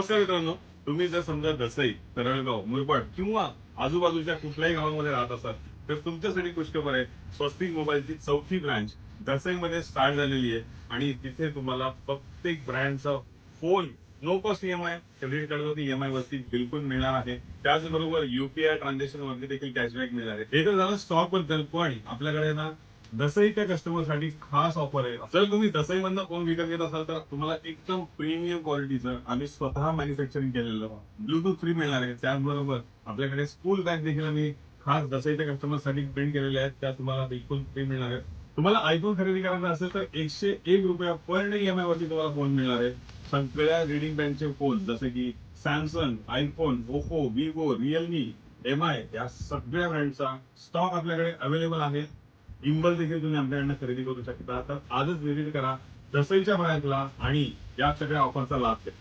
नमस्कार मित्रांनो, तुम्ही जर समजा दसई, तरळगाव, मुरबाड किंवा आजूबाजूच्या कुठल्याही गावामध्ये राहत असाल तर तुमच्यासाठी खुशखबर आहे. स्वस्तिक मोबाईलची चौथी ब्रांच दसईमध्ये स्टार्ट झालेली आहे आणि तिथे तुम्हाला प्रत्येक ब्रँडचा phone no cost EMI, credit कार्डवरती ईएमआय वरती बिलकुल मिळणार आहे. त्याचबरोबर युपीआय ट्रान्झॅक्शन वरती देखील कॅशबॅक मिळणार आहे. हे तर झालं स्टॉक बद्दल, पण आपल्याकडे ना दसईच्या कस्टमर साठी खास ऑफर आहे. जर तुम्ही दसईमधनं फोन विकत घेत असाल तर तुम्हाला एकदम प्रीमियम क्वालिटीचं आम्ही स्वतः मॅन्युफॅक्चरिंग केलेलं ब्लूटूथ फ्री मिळणार आहे. त्याचबरोबर आपल्याकडे स्कूल बॅग देखील आम्ही खास दसईच्या कस्टमर साठी प्रिंट केलेल्या आहेत, त्या तुम्हाला बिलकुल फ्री मिळणार आहेत. तुम्हाला आयफोन खरेदी करायचा असेल तर 101 रुपया पर डे ईएमआय वरती तुम्हाला फोन मिळणार आहे. सगळ्या रीडिंग ब्रँडचे फोन जसे की Samsung, iPhone, Oppo, Vivo, Realme, MI या सगळ्या ब्रँडचा स्टॉक आपल्याकडे अवेलेबल आहे. गिम्बल देखील तुम्ही आमच्याकडनं खरेदी करू शकता. तर आजच व्हिजिट करा दसईच्या ब्रँचला आणि या सगळ्या ऑफरचा लाभ घ्या.